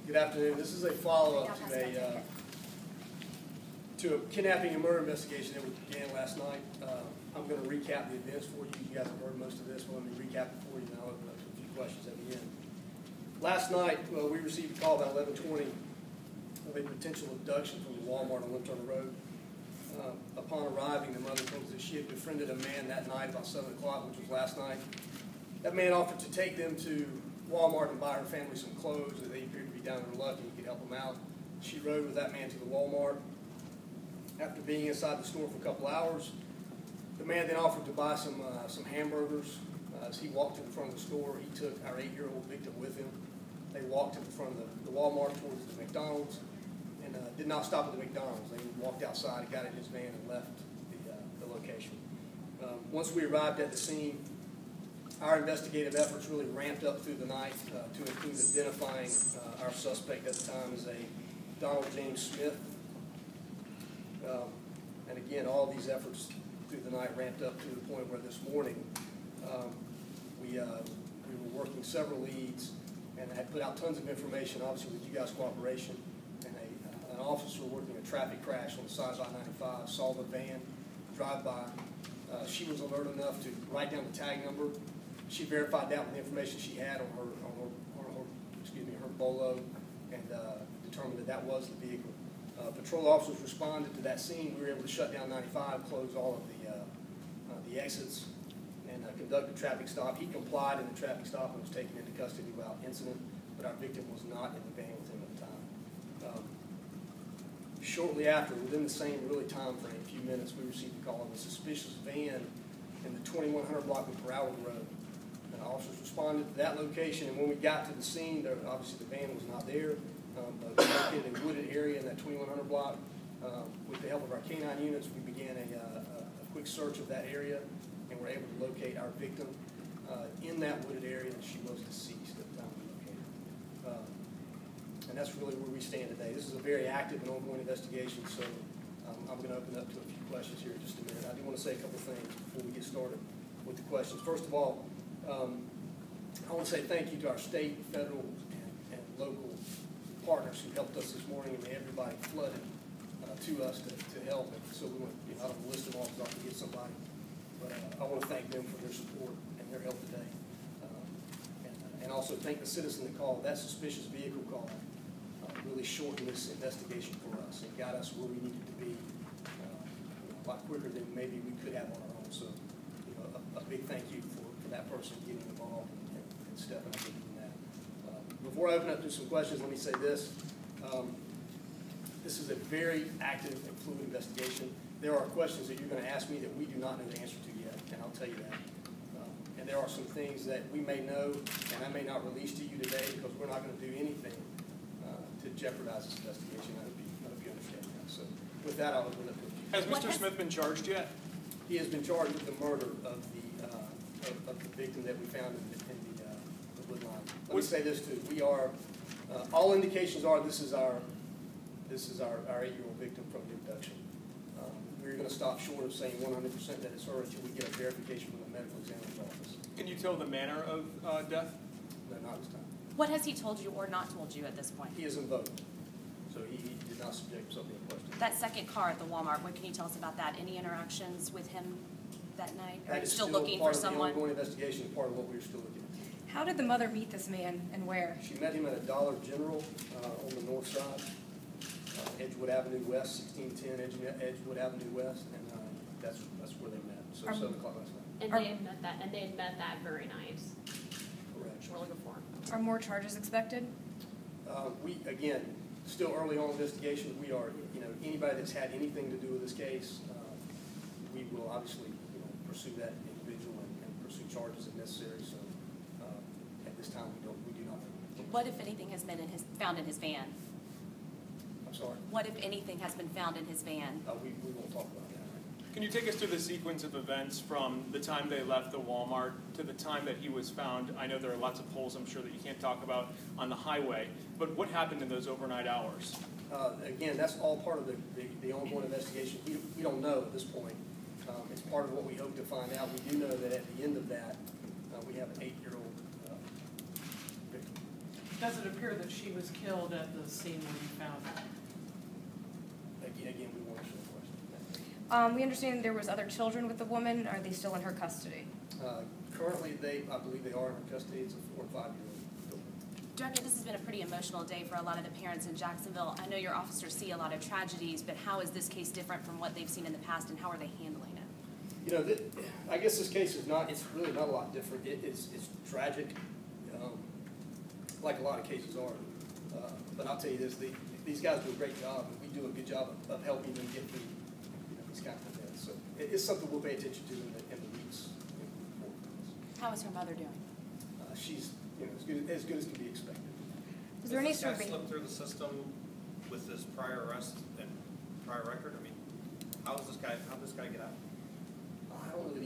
Good afternoon. This is a follow-up to a kidnapping and murder investigation that began last night. I'm going to recap the events for you. You guys have heard most of this, but let me recap it for you, and I'll open up to a few questions at the end. Last night, we received a call about 11:20 of a potential abduction from the Walmart on Turner Road. Upon arriving, the mother told us that she had befriended a man that night about 7 o'clock, which was last night. That man offered to take them to Walmart and buy her family some clothes, that they appeared to be down in their luck and he could help them out. She rode with that man to the Walmart. After being inside the store for a couple hours, the man then offered to buy some hamburgers. As he walked to the front of the store, he took our 8-year-old victim with him. They walked to the front of the Walmart towards the McDonald's and did not stop at the McDonald's. They walked outside and got in his van and left the location. Once we arrived at the scene, our investigative efforts really ramped up through the night to include identifying our suspect at the time as a Donald James Smith. And again, all these efforts through the night ramped up to the point where this morning we were working several leads and had put out tons of information, obviously with you guys' cooperation. And an officer working a traffic crash on the side of I-95 saw the van drive by. She was alert enough to write down the tag number. She verified that with the information she had on her bolo, and determined that that was the vehicle. Patrol officers responded to that scene. We were able to shut down 95, close all of the exits, and conduct a traffic stop. He complied in the traffic stop and was taken into custody without incident, but our victim was not in the van with him at the time. Shortly after, within the same time frame, a few minutes, we received a call of a suspicious van in the 2100 block of Broward Rd. Officers responded to that location, and when we got to the scene, obviously the van was not there, but we located a wooded area in that 2100 block. With the help of our canine units, we began a quick search of that area, and were able to locate our victim in that wooded area, and she was deceased at the time we located her. And that's really where we stand today. This is a very active and ongoing investigation, so I'm going to open up to a few questions here in just a minute. I do want to say a couple things before we get started with the questions. First of all, I want to say thank you to our state, federal, and local partners who helped us this morning, and everybody flooded to us to help. And so we want, I don't want to list them all because I forget somebody, but I want to thank them for their support and their help today. And also thank the citizen that called. That suspicious vehicle call really shortened this investigation for us and got us where we needed to be a lot quicker than maybe we could have on our own. So a big thank you for that person getting involved and stepping up and doing that. Before I open up to some questions, let me say this. This is a very active and fluid investigation. There are questions that you're going to ask me that we do not know the answer to yet, and I'll tell you that. And there are some things that we may know and I may not release to you today because we're not going to do anything to jeopardize this investigation. I hope you understand that. So with that, I'll open it up to you. Has Mr. Smith been charged yet? He has been charged with the murder of the victim that we found in the wood line. Let me say this too: we are all indications are this is our 8-year-old victim from the abduction. We're going to stop short of saying 100% that it's her until we get a verification from the medical examiner's office. Can you tell the manner of death? No, not this time. What has he told you or not told you at this point? He is invoked, so he did not subject himself to any question. That second car at the Walmart, what can you tell us about that? Any interactions with him that night? Are you That is still looking for someone? Part of the ongoing investigation, part of what we're still looking at. How did the mother meet this man and where? She met him at a Dollar General on the north side, Edgewood Avenue West, 1610 Edgewood Avenue West, and that's where they met. So 7 o'clock last night. And they had met that very night. Correct. We're looking for. Are more charges expected? We again still early on investigation. We are anybody that's had anything to do with this case, we will obviously pursue that individual and pursue charges if necessary. So at this time we do not know. What if anything has been found in his van? I'm sorry? What if anything has been found in his van? We won't talk about that. Can you take us through the sequence of events from the time they left the Walmart to the time that he was found? I know there are lots of polls I'm sure that you can't talk about on the highway, but what happened in those overnight hours? Again, that's all part of the ongoing investigation. We don't know at this point. It's part of what we hope to find out. We do know that at the end of that, we have an 8-year-old victim. Does it appear that she was killed at the scene when you found her? Again, we won't answer the question. We understand there was other children with the woman. Are they still in her custody? Currently, I believe they are in her custody. It's a 4 and 5-year-old. Director, this has been a pretty emotional day for a lot of the parents in Jacksonville. I know your officers see a lot of tragedies, but how is this case different from what they've seen in the past, and how are they handling it? You know, I guess this case is not, it's really not a lot different. It's tragic, like a lot of cases are. But I'll tell you this, these guys do a great job, and we do a good job of helping them get through these kind of events. So it's something we'll pay attention to in the weeks. How is her mother doing? She's as good as can be expected. Is there any Does this guy survey? slip through the system with his prior arrest and prior record? I mean, how did this guy get out? I don't know that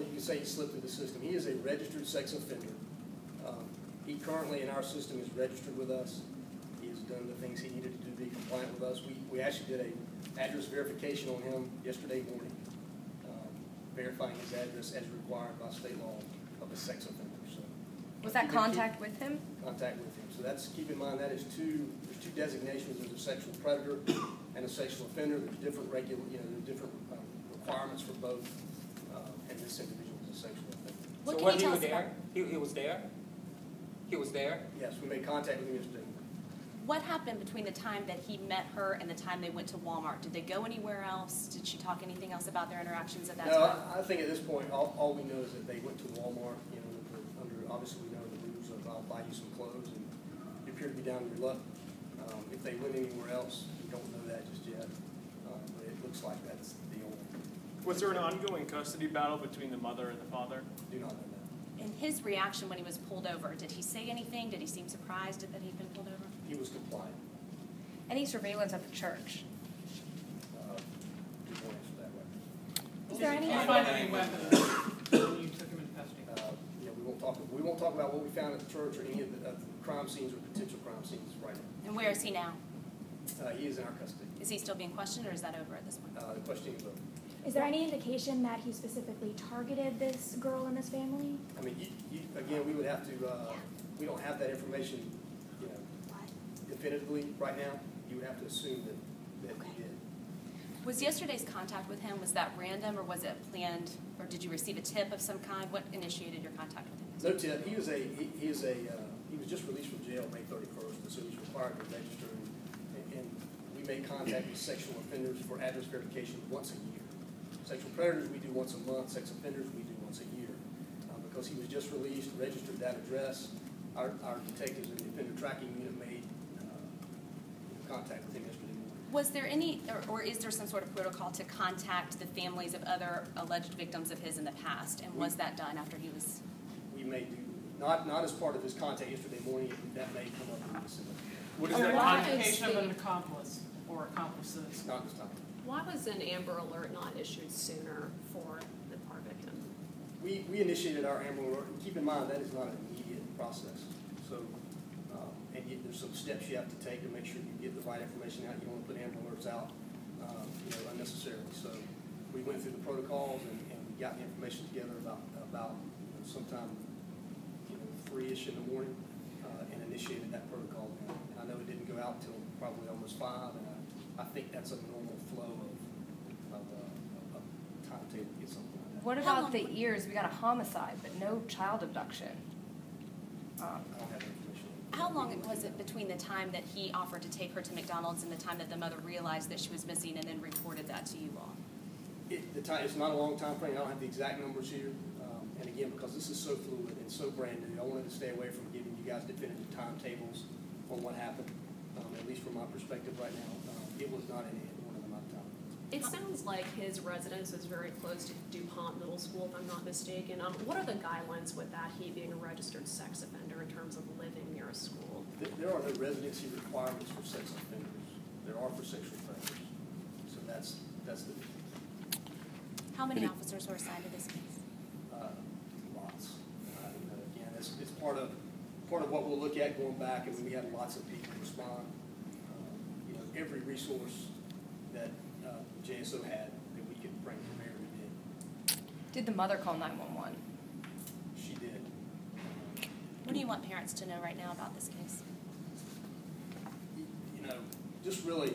you can say he slipped through the system. He is a registered sex offender. He currently in our system is registered with us. He has done the things he needed to do to be compliant with us. We actually did a address verification on him yesterday morning, verifying his address as required by state law of a sex offender. So Was that contact with him? contact with him. So that's, keep in mind, there's two designations. There's a sexual predator and a sexual offender. There's different there's different requirements for both. And this individual is a sexual offender. What So can when you he tell was us there, about- he was there? He was there? Yes, we made contact with him yesterday. What happened between the time that he met her and the time they went to Walmart? Did they go anywhere else? Did she talk anything else about their interactions at that No, time? I think at this point, all we know is that they went to Walmart, obviously we know the rules of I'll buy you some clothes, and you appear to be down on your luck. If they went anywhere else, we don't know that just yet, but it looks like that's the only. Was there an ongoing custody battle between the mother and the father? Do not know that. And his reaction when he was pulled over, did he say anything? Did he seem surprised that he'd been pulled over? He was compliant. Any surveillance at the church? We won't answer that way. Is there Did any you find any weapons when you took him in custody? We won't talk about what we found at the church or any of the crime scenes or potential crime scenes right now. And where is he now? He is in our custody. Is he still being questioned, or is that over at this point? The questioning is over. Is there any indication that he specifically targeted this girl and this family? I mean, again, we would have to, we don't have that information, definitively right now. You would have to assume that he did. Was yesterday's contact with him, was that random, or was it planned, or did you receive a tip of some kind? What initiated your contact with him? No tip. He was just released from jail May 31st, and so he's required to register. And we make contact with sexual offenders for address verification once a year. Sexual predators we do once a month. Sex offenders we do once a year. Because he was just released, registered that address, our detectives in the offender tracking unit made contact with him yesterday morning. Was there any, or is there some sort of protocol to contact the families of other alleged victims of his in the past? And was that done after he was? We may do, not as part of his contact yesterday morning. That may come up in this. What is Is there that? an identification of an accomplice or accomplices? Not this time. Why was an Amber Alert not issued sooner for the car victim? We initiated our Amber Alert, and keep in mind, that is not an immediate process. So, and yet there's some steps you have to take to make sure you get the right information out. You don't want to put Amber Alerts out, unnecessarily. So we went through the protocols and we got the information together about sometime, 3-ish in the morning, and initiated that protocol. And I know it didn't go out until probably almost 5, and I think that's a normal flow of timetable to get something like that. What How about the long- years? We got a homicide, but no child abduction. I don't have information. How long was it between the time that he offered to take her to McDonald's and the time that the mother realized that she was missing and then reported that to you all? It's not a long time frame. I don't have the exact numbers here. And again, because this is so fluid and so brand new, I wanted to stay away from giving you guys definitive timetables on what happened, at least from my perspective right now. It was not in one of my time. It sounds like his residence is very close to DuPont Middle School, if I'm not mistaken. What are the guidelines with that, he being a registered sex offender in terms of living near a school? There are no residency requirements for sex offenders. There are for sexual predators. So that's the How many officers were assigned to this case? lots. Again, it's part of what we'll look at going back, and we had lots of people respond. Every resource that JSO had that we could bring to bear, we did. Did the mother call 911? She did. What do you want parents to know right now about this case? just really,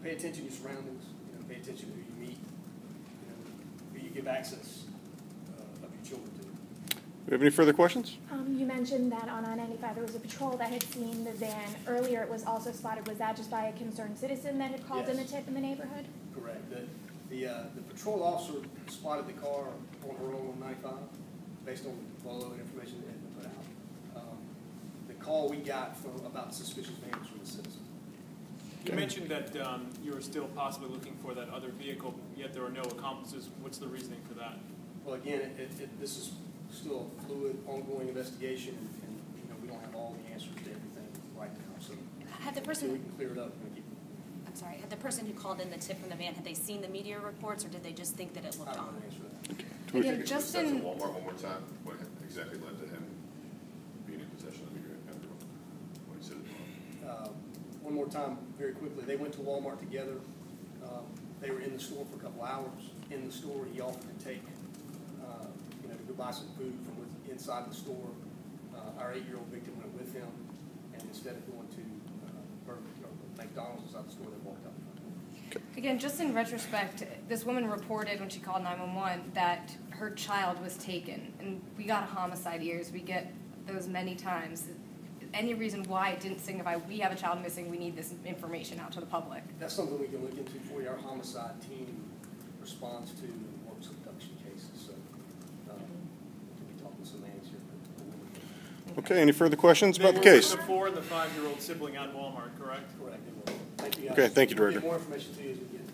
pay attention to your surroundings, pay attention to who you meet, who you give access of your children to. Do we have any further questions? You mentioned that on I-95 there was a patrol that had seen the van. Earlier it was also spotted. Was that just by a concerned citizen that had called in the Yes. tip in the neighborhood? Correct. The patrol officer spotted the car on her own on 95 based on the follow and information that had been put out. The call we got from about suspicious van was from the citizen. You mentioned that you were still possibly looking for that other vehicle, yet there are no accomplices. What's the reasoning for that? Well, again, this is still a fluid, ongoing investigation, and we don't have all the answers to everything right now. So Had the until we person, can clear it up, we're going to keep. I'm sorry, had the person who called in the tip from the van, had they seen the media reports, or did they just think that it I looked don't know on? the answer to that. Again, Just just to in, Walmart one more time, what exactly led to him being in possession of the gun? What he said it One more time, very quickly. They went to Walmart together. They were in the store for a couple hours. In the store, he offered to take, to go buy some food from inside the store. Our 8-year-old victim went with him, and instead of going to McDonald's inside the store, they walked out. again, just in retrospect, this woman reported when she called 911 that her child was taken, and we got homicide ears. We get those many times. Any reason why it didn't signify we have a child missing, we need this information out to the public? That's something we can look into for you. Our homicide team responds to and works abduction cases, so we'll be talking to some names here. Okay, any further questions about the They were case? with the 4- and the 5-year-old sibling at Walmart, correct? Correct. Thank you, guys. Okay, thank you, We'll Director. get more information to you as we get it.